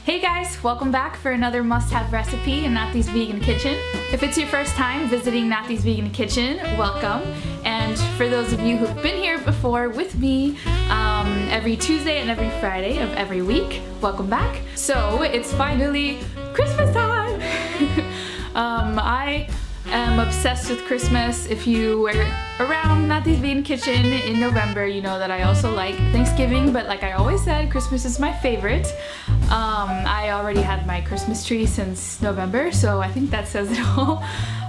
Hey guys, welcome back for another must-have recipe in Nati's Vegan Kitchen. If it's your first time visiting Nati's Vegan Kitchen, welcome. And for those of you who've been here before with me every Tuesday and every Friday of every week, welcome back. So it's finally Christmas time! I am obsessed with Christmas. If you were around Nati's Vegan Kitchen in November, you know that I also like Thanksgiving, but like I always said, Christmas is my favorite. I already had my Christmas tree since November, so I think that says it all.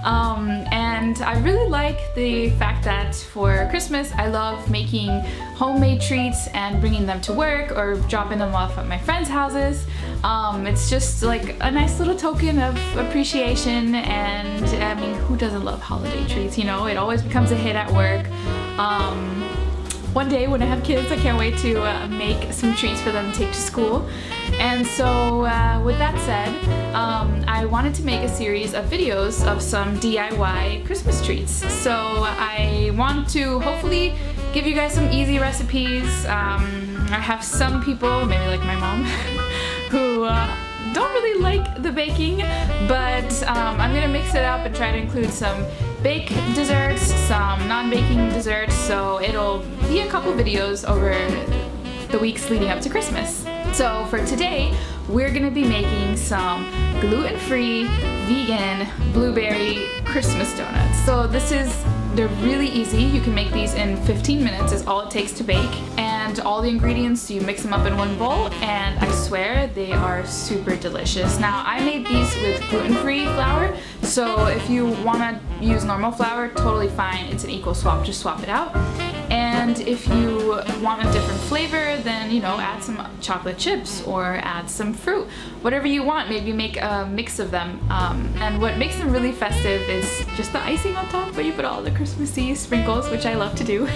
And I really like the fact that for Christmas I love making homemade treats and bringing them to work or dropping them off at my friends' houses. It's just like a nice little token of appreciation, and I mean, who doesn't love holiday treats, you know? It always becomes a hit at work. One day when I have kids, I can't wait to make some treats for them to take to school. And so with that said, I wanted to make a series of videos of some DIY Christmas treats. So I want to hopefully give you guys some easy recipes. I have some people, maybe like my mom, who don't really like the baking, but I'm gonna mix it up and try to include some baked desserts, some non-baking desserts, so it'll be a couple videos over the weeks leading up to Christmas. So for today, we're gonna be making some gluten-free, vegan, blueberry Christmas donuts. So they're really easy. You can make these in 15 minutes is all it takes to bake. And all the ingredients, you mix them up in one bowl, and I swear they are super delicious. Now, I made these with gluten-free flour, so if you wanna use normal flour, totally fine. It's an equal swap, just swap it out. And if you want a different flavor, then, you know, add some chocolate chips or add some fruit. Whatever you want, maybe make a mix of them. And what makes them really festive is just the icing on top where you put all the Christmassy sprinkles, which I love to do.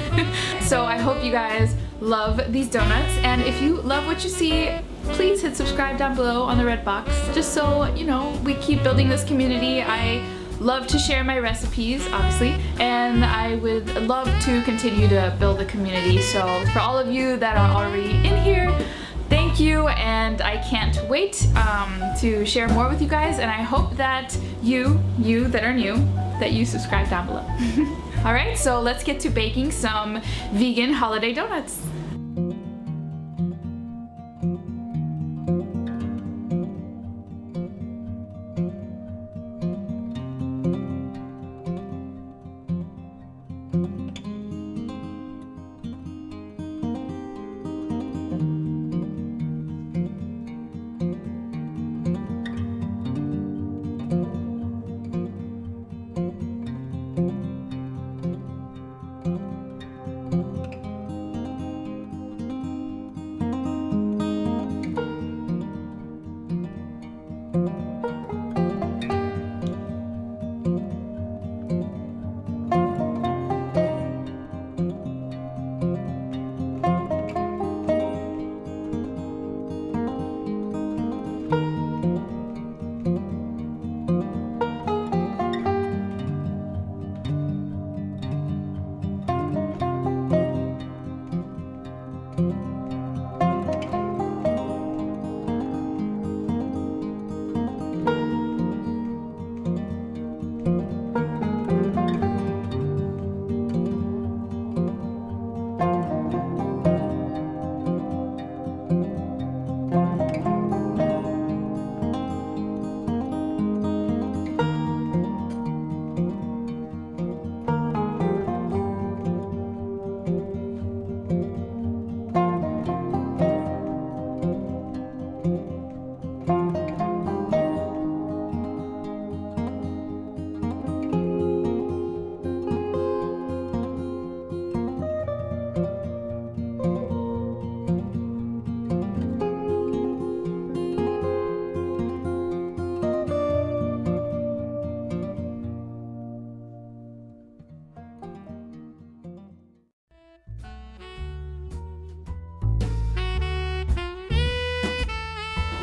So I hope you guys love these donuts. And if you love what you see, please hit subscribe down below on the red box, just so, you know, we keep building this community. I love to share my recipes, obviously, and I would love to continue to build the community. So for all of you that are already in here, thank you, and I can't wait to share more with you guys, and I hope that you that are new, that you subscribe down below. Alright, so let's get to baking some vegan holiday donuts.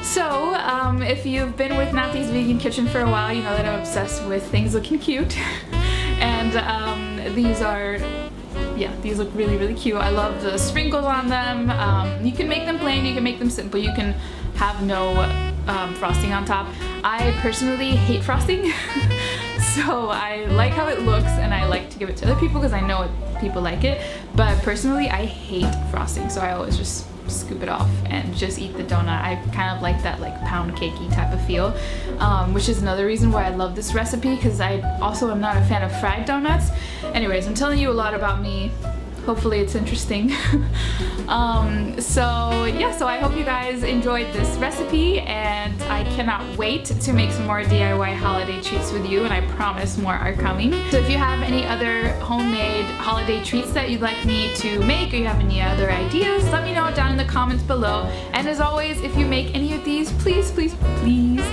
So, if you've been with Nati's Vegan Kitchen for a while, you know that I'm obsessed with things looking cute. And these look really, really cute. I love the sprinkles on them. You can make them plain, you can make them simple, you can have no frosting on top. I personally hate frosting, so I like how it looks and I like to give it to other people because I know people like it, but personally I hate frosting, so I always just scoop it off and just eat the donut. I kind of like that like pound cakey type of feel, which is another reason why I love this recipe, because I also am not a fan of fried donuts. Anyways, I'm telling you a lot about me. Hopefully it's interesting. So I hope you guys enjoyed this recipe, and I cannot wait to make some more DIY holiday treats with you, and I promise more are coming. So if you have any other homemade holiday treats that you'd like me to make, or you have any other ideas, let me know down in the comments below. And as always, if you make any of these, please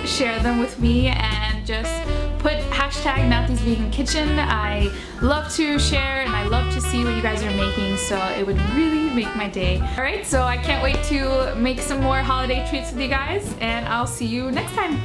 share them with me, and just put hashtag Nati's Vegan Kitchen. I love to share and I love to see what you guys are making, so it would really make my day. Alright, so I can't wait to make some more holiday treats with you guys, and I'll see you next time.